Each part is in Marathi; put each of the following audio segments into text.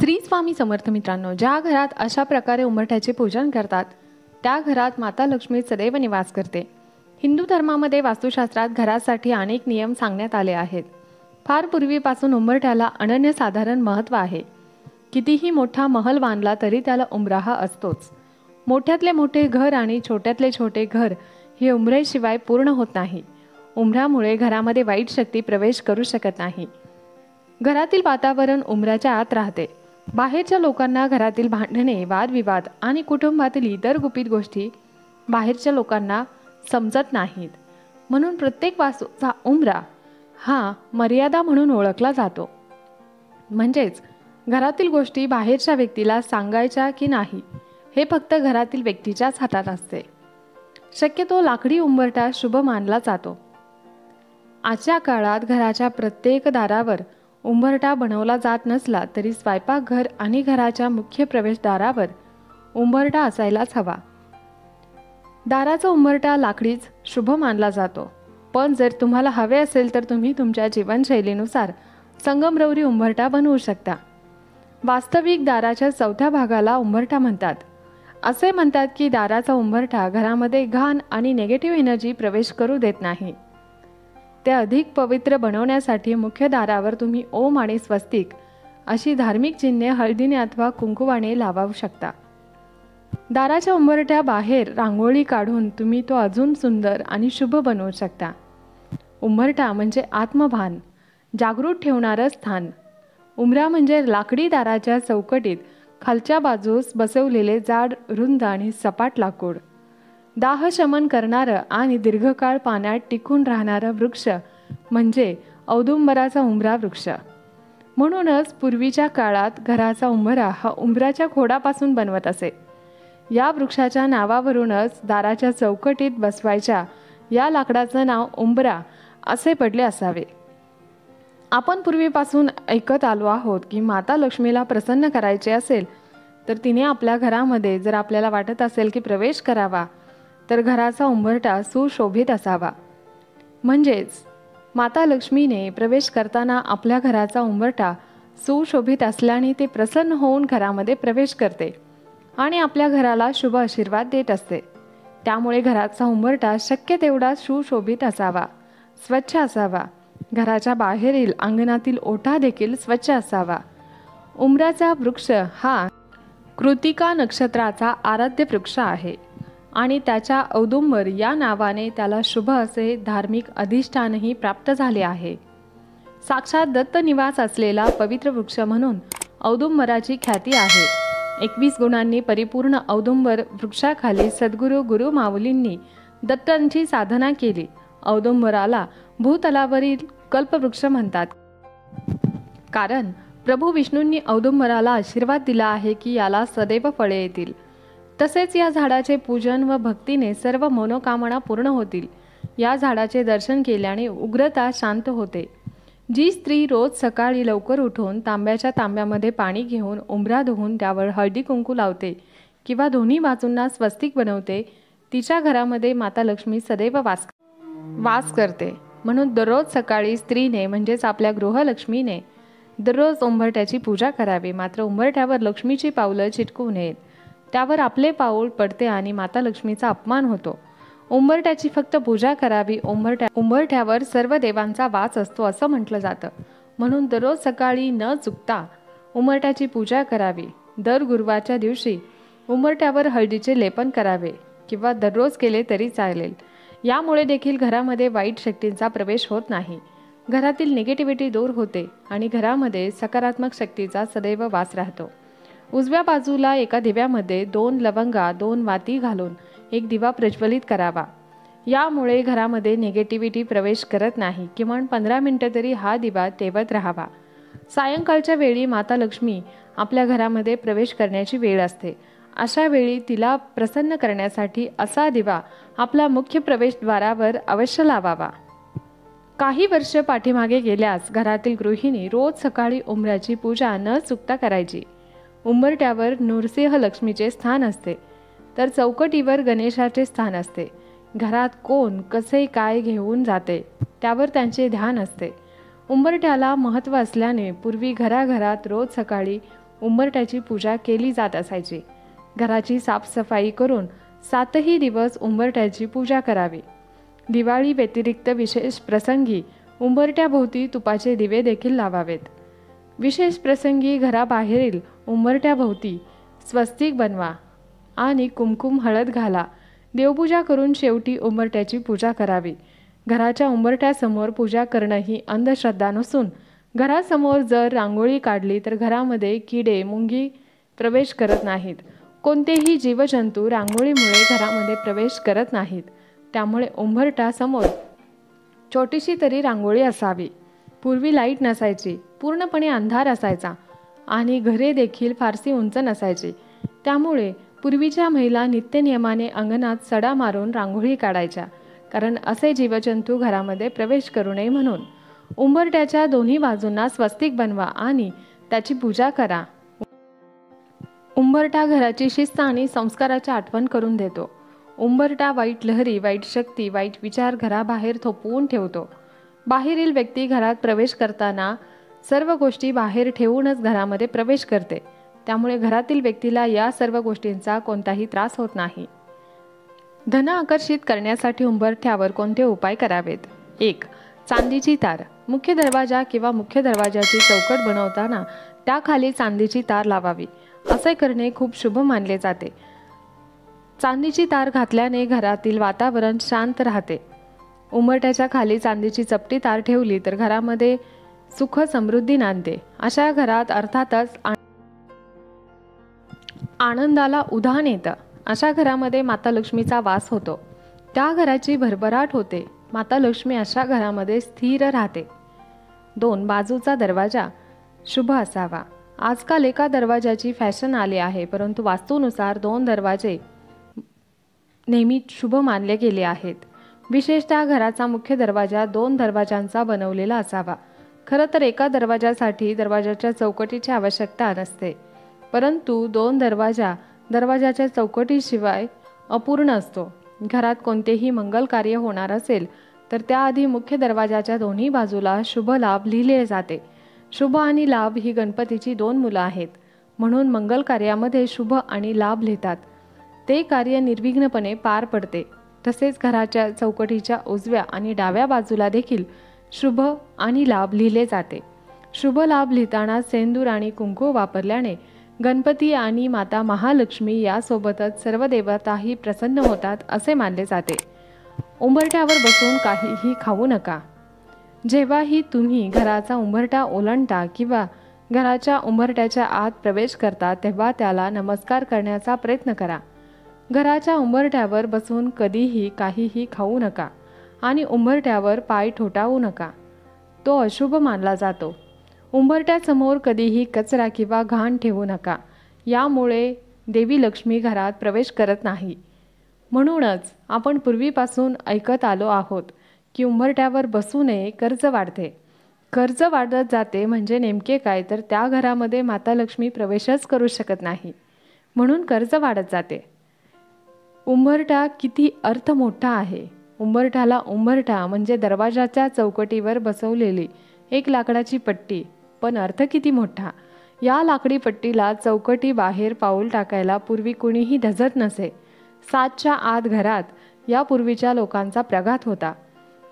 श्री स्वामी समर्थ मित्रांनो, ज्या घरात अशा प्रकारे उंबरठ्याचे पूजन करतात त्या घरात माता लक्ष्मी सदैव निवास करते. हिंदू धर्मामध्ये वास्तुशास्त्रात घरासाठी अनेक नियम सांगण्यात आले आहेत. फार पूर्वीपासून उंबरठ्याला अनन्यसाधारण महत्त्व आहे. कितीही मोठा महल बांधला तरी त्याला उंबरा हा असतोच. मोठ्यातले मोठे घर आणि छोट्यातले छोटे घर हे उंबरेशिवाय पूर्ण होत नाही. उंबरामुळे घरामध्ये वाईट शक्ती प्रवेश करू शकत नाही. घरातील वातावरण उंबराच्या आत राहते. बाहेरच्या लोकांना घरातील भांडणे, वादविवाद आणि कुटुंबातील इतर गुपित गोष्टी बाहेरच्या लोकांना समजत नाहीत. म्हणून प्रत्येक वास्तूचा उंबरा हा मर्यादा म्हणून ओळखला जातो. म्हणजेच घरातील गोष्टी बाहेरच्या व्यक्तीला सांगायच्या की नाही हे फक्त घरातील व्यक्तीच्याच हातात असते. शक्यतो लाकडी उंबरठा शुभ मानला जातो. आजच्या काळात घराच्या प्रत्येक दारावर उंबरठा बनवला जात नसला तरी स्वयंपाकघर आणि घराच्या मुख्य प्रवेशद्वारावर उंबरठा असायलाच हवा. दाराचा उंबरठा लाकडीच शुभ मानला जातो. पण जर तुम्हाला हवे असेल तर तुम्ही तुमच्या जीवनशैलीनुसार संगमरवरी उंबरठा बनवू शकता. वास्तविक दाराच्या चौथ्या भागाला उंबरठा म्हणतात. असे म्हणतात की दाराचा उंबरठा घरामध्ये घाण आणि निगेटिव्ह एनर्जी प्रवेश करू देत नाही. ते अधिक पवित्र बनवण्यासाठी मुख्य दारावर तुम्ही ओम आणि स्वस्तिक अशी धार्मिक चिन्हे हळदीने अथवा कुंकुवाने लावू शकता. दाराच्या उंबरठ्या बाहेर रांगोळी काढून तुम्ही तो अजून सुंदर आणि शुभ बनवू शकता. उंबरठा म्हणजे आत्मभान जागृत ठेवणारं स्थान. उंबरा म्हणजे लाकडी दाराच्या चौकटीत खालच्या बाजूस बसवलेले जाड, रुंद आणि सपाट लाकूड. दाह शमन करणारं आणि दीर्घकाळ पाण्यात टिकून राहणारं वृक्ष म्हणजे औदुंबराचा उंबरा वृक्ष. म्हणूनच पूर्वीच्या काळात घराचा उंबरा हा उंबराच्या खोडापासून बनवत असे. या वृक्षाच्या नावावरूनच दाराच्या चौकटीत बसवायच्या या लाकडाचं नाव उंबरा असे पडले असावे. आपण पूर्वीपासून ऐकत आलो आहोत की माता लक्ष्मीला प्रसन्न करायचे असेल तर तिने आपल्या घरामध्ये जर आपल्याला वाटत असेल की प्रवेश करावा तर घराचा उंबरठा सुशोभित असावा. म्हणजेच माता लक्ष्मीने प्रवेश करताना आपल्या घराचा उंबरठा सुशोभित असल्याने ते प्रसन्न होऊन घरामध्ये प्रवेश करते आणि आपल्या घराला शुभ आशीर्वाद देत असते. त्यामुळे घराचा उंबरठा शक्य तेवढा सुशोभित असावा, स्वच्छ असावा. घराच्या बाहेरील अंगणातील ओटा देखील स्वच्छ असावा. उंबराचा वृक्ष हा कृतिका नक्षत्राचा आराध्य वृक्ष आहे आणि त्याच्या औदुंबर या नावाने त्याला शुभ असे धार्मिक अधिष्ठानही प्राप्त झाले आहे. साक्षात दत्त निवास असलेला पवित्र वृक्ष म्हणून औदुंबराची ख्याती आहे. 21 गुणांनी परिपूर्ण औदुंबर वृक्षाखाली सद्गुरू गुरु माऊलींनी दत्तांची साधना केली. औदुंबराला भूतलावरील कल्पवृक्ष म्हणतात, कारण प्रभू विष्णूंनी औदुंबराला आशीर्वाद दिला आहे की याला सदैव फळे येतील. तसेच या झाडाचे पूजन व भक्तीने सर्व मनोकामना पूर्ण होतील. या झाडाचे दर्शन केल्याने उग्रता शांत होते. जी स्त्री रोज सकाळी लवकर उठून तांब्याच्या तांब्यामध्ये पाणी घेऊन उंबरा धुवून त्यावर हळदी कुंकू लावते किंवा दोन्ही बाजूंना स्वस्तिक बनवते तिच्या घरामध्ये माता लक्ष्मी सदैव वास करते. म्हणून दररोज सकाळी स्त्रीने म्हणजेच आपल्या गृहलक्ष्मीने दररोज उंबरठ्याची पूजा करावी. मात्र उंबरठ्यावर लक्ष्मीची पावलं चिटकू नयेत. त्यावर आपले पाऊल पडते आणि माता लक्ष्मीचा अपमान होतो. उंबरठ्याची फक्त पूजा करावी. उंबरठ्यावर सर्व देवांचा वास असतो असं म्हटलं जातं. म्हणून दररोज सकाळी न चुकता उंबरठ्याची पूजा करावी. दर गुरुवारच्या दिवशी उंबरठ्यावर हळदीचे लेपन करावे किंवा दररोज केले तरी चालेल. यामुळे देखील घरामध्ये वाईट शक्तींचा प्रवेश होत नाही. घरातील निगेटिव्हिटी दूर होते आणि घरामध्ये सकारात्मक शक्तीचा सदैव वास राहतो. उजव्या बाजूला एका दिव्यामध्ये 2 लवंगा 2 वाती घालून एक दिवा प्रज्वलित करावा. यामुळे घरामध्ये निगेटिव्हिटी प्रवेश करत नाही. किमान 15 मिनिटं तरी हा दिवा तेवत राहावा. सायंकाळच्या वेळी माता लक्ष्मी आपल्या घरामध्ये प्रवेश करण्याची वेळ असते. अशा वेळी तिला प्रसन्न करण्यासाठी असा दिवा आपल्या मुख्य प्रवेशद्वारावर अवश्य लावावा. काही वर्ष पाठीमागे गेल्यास घरातील गृहिणी रोज सकाळी उंबराची पूजा न चुकता करायची. उंबरठ्यावर नृसिंह लक्ष्मीचे स्थान असते तर चौकटीवर गणेशाचे स्थान असते. घरात कोण कसे काय घेऊन जाते त्यावर त्यांचे ध्यान असते. उंबरठ्याला महत्त्व असल्याने पूर्वी घराघरात रोज सकाळी उंबरठ्याची पूजा केली जात असायची. घराची साफसफाई करून 7ही दिवस उंबरठ्याची पूजा करावी. दिवाळी व्यतिरिक्त विशेष प्रसंगी उंबरठ्याभोवती तुपाचे दिवे देखील लावावेत. विशेष प्रसंगी घराबाहेरील उंबरठ्याभोवती स्वस्तिक बनवा आणि कुमकुम हळद घाला. देवपूजा करून शेवटी उंबरठ्याची पूजा करावी. घराच्या उंबरठ्यासमोर पूजा करणं ही अंधश्रद्धा नसून घरासमोर जर रांगोळी काढली तर घरामध्ये किडे मुंगी प्रवेश करत नाहीत. कोणतेही जीवजंतू रांगोळीमुळे घरामध्ये प्रवेश करत नाहीत. त्यामुळे उंबरठ्यासमोर छोटीशी तरी रांगोळी असावी. पूर्वी लाईट नसायची, पूर्णपणे अंधार असायचा आणि घरे देखील फारशी उंच नसायची. त्यामुळे पूर्वीच्या महिला नित्यनियमाने अंगणात सडा मारून रांगोळी काढायच्या, कारण असे जीवजंतू घरामध्ये प्रवेश करू नये म्हणून. उंबरठ्याच्या दोन्ही बाजूंना स्वस्तिक बनवा आणि त्याची पूजा करा. उंबरठा घराची शिस्त आणि संस्काराची आठवण करून देतो. उंबरठा वाईट लहरी, वाईट शक्ती, वाईट विचार घराबाहेर थोपवून ठेवतो. बाहेरील व्यक्ती घरात प्रवेश करताना सर्व गोष्टी बाहेर ठेवूनच घरामध्ये प्रवेश करते. त्यामुळे घरातील व्यक्तीला या सर्व गोष्टींचा कोणताही त्रास होत नाही. धन आकर्षित करण्यासाठी उंबरठ्यावर कोणते उपाय करावेत? 1. चांदीची तार. मुख्य दरवाजा किंवा मुख्य दरवाजाची चौकट बनवताना त्याखाली चांदीची तार लावावी. असे करणे खूप शुभ मानले जाते. चांदीची तार घातल्याने घरातील वातावरण शांत राहते. उंबरठ्याच्या खाली चांदीची चपटी तार ठेवली तर घरामध्ये सुख समृद्धी नांदते. अशा घरात अर्थातच आनंदाला उधाण येतं. अशा घरामध्ये माता लक्ष्मीचा वास होतो. त्या घराची भरभराट होते. माता लक्ष्मी अशा घरामध्ये स्थिर राहते. 2. बाजूचा दरवाजा शुभ असावा. आजकाल एका दरवाजाची फॅशन आली आहे, परंतु वास्तूनुसार 2 दरवाजे नेहमी शुभ मानले गेले आहेत. विशेषतः घराचा मुख्य दरवाजा 2 दरवाजांचा बनवलेला असावा. खरं तर एका दरवाजासाठी दरवाजाच्या चौकटीची आवश्यकता नसते, परंतु 2 दरवाजाच्या चौकटीशिवाय अपूर्ण असतो. घरात कोणतेही मंगल कार्य होणार असेल तर त्याआधी मुख्य दरवाजाच्या दोन्ही बाजूला शुभ लाभ लिहिले जाते. शुभ आणि लाभ ही गणपतीची 2 मुलं आहेत, म्हणून मंगल कार्यामध्ये शुभ आणि लाभ लिहितात. ते कार्य निर्विघ्नपणे पार पडते. तसेच घराच्या चौकटीच्या उजव्या आणि डाव्या बाजूला देखील शुभ आणि लाभ लिहिले जाते. शुभ लाभ लिहिताना सेंदूर आणि कुंकू वापरल्याने गणपती आणि माता महालक्ष्मी यासोबतच सर्व देवताही प्रसन्न होतात असे मानले जाते. उंबरठ्यावर बसून काहीही खाऊ नका. जेव्हाही तुम्ही घराचा उंबरठा ओलांडता किंवा घराच्या उंबरठ्याच्या आत प्रवेश करता तेव्हा त्याला नमस्कार करण्याचा प्रयत्न करा. घराच्या उंबरठ्यावर बसून कधीही काहीही खाऊ नका आणि उंबरठ्यावर पाय ठोठावू नका. तो अशुभ मानला जातो. उंबरठ्यासमोर कधीही कचरा किंवा घाण ठेवू नका. यामुळे देवी लक्ष्मी घरात प्रवेश करत नाही. म्हणूनच आपण पूर्वीपासून ऐकत आलो आहोत की उंबरठ्यावर बसू नये, कर्ज वाढते. कर्ज वाढत जाते म्हणजे नेमके काय, तर त्या घरामध्ये माता लक्ष्मी प्रवेशच करू शकत नाही, म्हणून कर्ज वाढत जाते. उंबरठा किती अर्थ मोठा आहे. उंबरठ्याला उंबरठा म्हणजे दरवाजाच्या चौकटीवर बसवलेली एक लाकडाची पट्टी, पण अर्थ किती मोठा. या लाकडी पट्टीला चौकटी बाहेर पाऊल टाकायला पूर्वी कुणीही धजत नसे. 7च्या आत घरात या पूर्वीच्या लोकांचा प्रघात होता.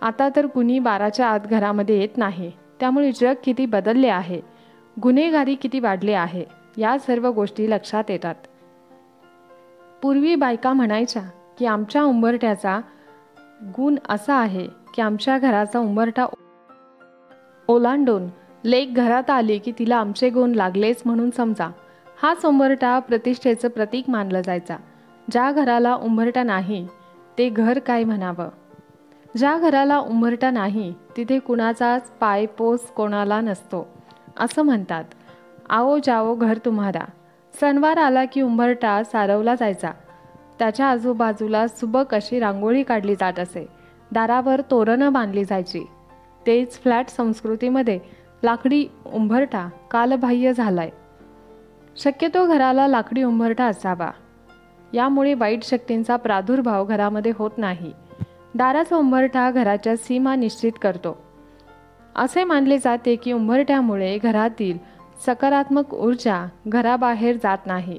आता तर कुणी 12च्या आत घरामध्ये येत नाही. त्यामुळे जग किती बदलले आहे, गुन्हेगारी किती वाढले आहे, या सर्व गोष्टी लक्षात येतात. पूर्वी बायका म्हणायच्या की आमच्या उंबरठ्याचा गुण असा आहे की आमच्या घराचा उंबरठा ओलांडून लेक घरात आली की तिला आमचे गुण लागलेच म्हणून समजा. हाच उंबरठा प्रतिष्ठेचं प्रतीक मानलं जायचा. ज्या घराला उंबरठा नाही ते घर काय म्हणावं. ज्या घराला उंबरठा नाही तिथे कुणाचाच पायपोस कोणाला नसतो असं म्हणतात. आओ जाओ घर तुम्हारा. सणवार आला की उंबरठा सारवला जायचा. त्याच्या आजूबाजूला सुबक अशी रांगोळी काढली जात असे. दारावर तोरणं बांधली जायची. तेच फ्लॅट संस्कृतीमध्ये लाकडी उंबरठा कालबाह्य झालाय. शक्यतो घराला लाकडी उंबरठा असावा. यामुळे वाईट शक्तींचा प्रादुर्भाव घरामध्ये होत नाही. दाराचा उंबरठा घराच्या सीमा निश्चित करतो. असे मानले जाते की उंबरठ्यामुळे घरातील सकारात्मक ऊर्जा घराबाहेर जात नाही.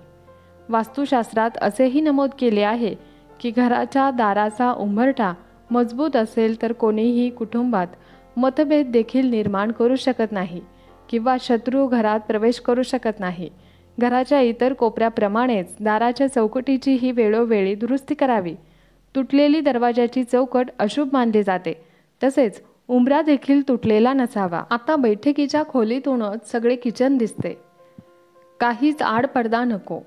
वास्तुशास्त्रात असेही नमूद केले आहे की घराच्या दाराचा उंबरठा मजबूत असेल तर कोणीही कुटुंबात मतभेद देखील निर्माण करू शकत नाही किंवा शत्रू घरात प्रवेश करू शकत नाही. घराच्या इतर कोपऱ्याप्रमाणेच दाराच्या चौकटीचीही वेळोवेळी दुरुस्ती करावी. तुटलेली दरवाजाची चौकट अशुभ मानली जाते. तसेच उंबरा देखील तुटलेला नसावा. आता बैठकीच्या खोलीतूनच सगळे किचन दिसते. काहीच आडपडदा नको.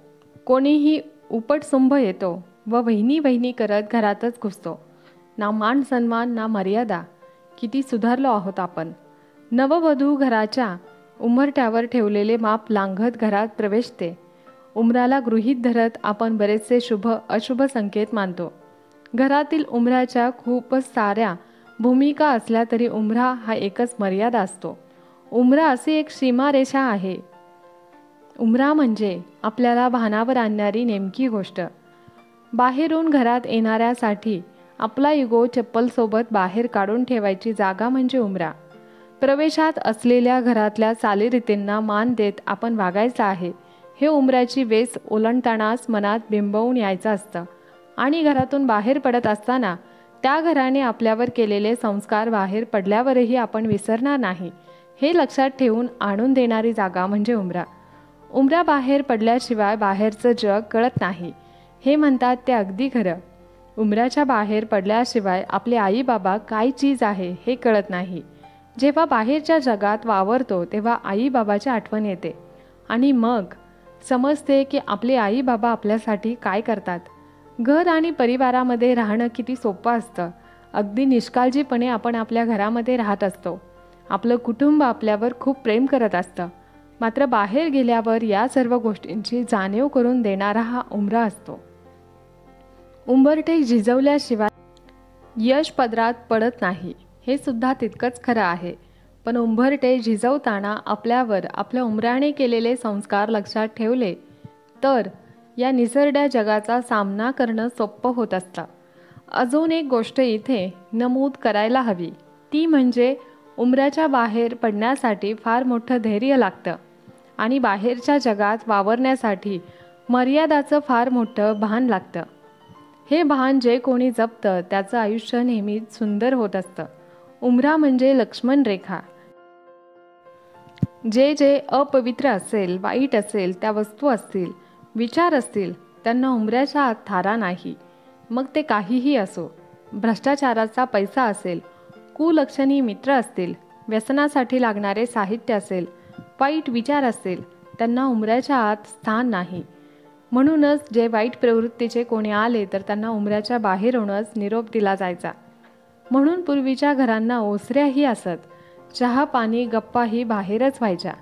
कोणीही उपटसुंभ येतो व वहिनी वहिनी करत घरातच घुसतो. ना मान सन्मान ना मर्यादा. किती सुधारलो आहोत आपण. नववधू घराच्या उंबरठ्यावर ठेवलेले माप लांघत घरात प्रवेशते. उंबराला गृहीत धरत आपण बरेचसे शुभ अशुभ संकेत मानतो. घरातील उंबराच्या खूपच साऱ्या भूमिका असल्या तरी उंबरा हा एकच मर्यादा असतो. उंबरा अशी एक सीमारेषा आहे. उंबरा म्हणजे आपल्याला भानावर आणणारी नेमकी गोष्ट. बाहेरून घरात येणाऱ्यासाठी आपला इगो चप्पलसोबत बाहेर काढून ठेवायची जागा म्हणजे उंबरा. प्रवेशात असलेल्या घरातल्या चालीरीतींना मान देत आपण वागायचं आहे हे उंबऱ्याची वेस ओलांडतानाच मनात बिंबवून यायचं असतं. आणि घरातून बाहेर पडत असताना त्या घराने आपल्यावर केलेले संस्कार बाहेर पडल्यावरही आपण विसरणार नाही हे लक्षात ठेवून आणून देणारी जागा म्हणजे उंबरा. उंबरा बाहेर पडल्याशिवाय बाहेरचं जग कळत नाही हे म्हणतात ते अगदी खरं. उंबराच्या बाहेर पडल्याशिवाय आपले आई बाबा काय चीज आहे हे कळत नाही. जेव्हा बाहेरच्या जगात वावरतो तेव्हा आई बाबाची आठवण येते आणि मग समजते की आपले आई बाबा आपल्यासाठी काय करतात. घर आणि परिवारामध्ये राहणं किती सोपं असतं. अगदी निष्काळजीपणे आपण आपल्या घरामध्ये राहत असतो. आपलं कुटुंब आपल्यावर खूप प्रेम करत असतं. मात्र बाहेर गेल्यावर या सर्व गोष्टींची जाणीव करून देणारा हा उंबरा असतो. उंबरठे झिजवल्याशिवाय यश पदरात पडत नाही हे सुद्धा तितकंच खरं आहे. पण उंबरठे झिजवताना आपल्यावर आपल्या उंबऱ्याने केलेले संस्कार लक्षात ठेवले तर या निसरड्या जगाचा सामना करणं सोपं होत असतं. अजून एक गोष्ट इथे नमूद करायला हवी ती म्हणजे उंबऱ्याच्या बाहेर पडण्यासाठी फार मोठं धैर्य लागतं आणि बाहेरच्या जगात वावरण्यासाठी मर्यादाचं फार मोठं भान लागतं. हे भान जे कोणी जपतं त्याचं आयुष्य नेहमीच सुंदर होत असतं. उंबरा म्हणजे लक्ष्मण रेखा. जे अपवित्र असेल, वाईट असेल, त्या वस्तू असतील, विचार असतील त्यांना उंबऱ्याच्या आत थारा नाही. मग ते काहीही असो. भ्रष्टाचाराचा पैसा असेल, कुलक्षणी मित्र असतील, व्यसनासाठी लागणारे साहित्य असेल, वाईट विचार असतील त्यांना उंबऱ्याच्या आत स्थान नाही. म्हणूनच जे वाईट प्रवृत्तीचे कोणी आले तर त्यांना उंबऱ्याच्या बाहेरूनच निरोप दिला जायचा. म्हणून पूर्वीच्या घरांना ओसऱ्याही असत. चहा पाणी गप्पाही बाहेरच व्हायच्या.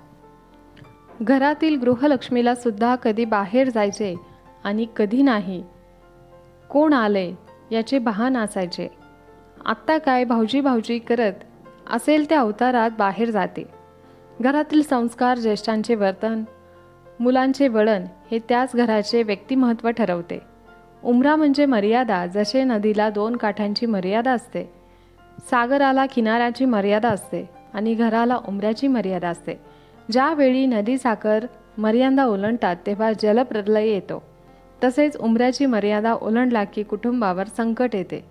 घरातील गृहलक्ष्मीला सुद्धा कधी बाहेर जायचे आणि कधी नाही. कोण आले याचे भान असायचे. आत्ता काय भाऊजी भाऊजी करत असेल त्या अवतारात बाहेर जाते. घरातील संस्कार, ज्येष्ठांचे वर्तन, मुलांचे वळण हे त्याच घराचे व्यक्तिमत्व ठरवते. उंबरा म्हणजे मर्यादा. जसे नदीला 2 काठांची मर्यादा असते, सागराला किनाऱ्याची मर्यादा असते आणि घराला उंबऱ्याची मर्यादा असते. ज्यावेळी नदी सागर मर्यादा ओलांडतात तेव्हा जलप्रलय येतो. तसेच उंबऱ्याची मर्यादा ओलांडला की कुटुंबावर संकट येते.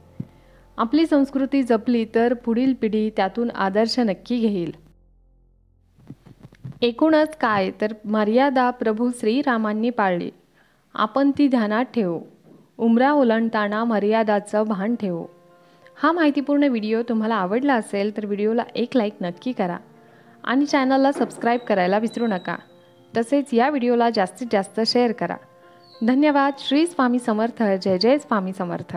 आपली संस्कृती जपली तर पुढील पिढी त्यातून आदर्श नक्की घेईल. एकूणच काय तर मर्यादा प्रभू श्रीरामांनी पाळली. आपण ती ध्यानात ठेवू. उंबरा ओलांडताना मर्यादाचं भान ठेवू. हा माहितीपूर्ण व्हिडिओ तुम्हाला आवडला असेल तर व्हिडिओला एक लाईक नक्की करा आणि चॅनलला सबस्क्राईब करायला विसरू नका. तसेच या व्हिडिओला जास्तीत जास्त शेअर करा. धन्यवाद. श्री स्वामी समर्थ. जय जय स्वामी समर्थ.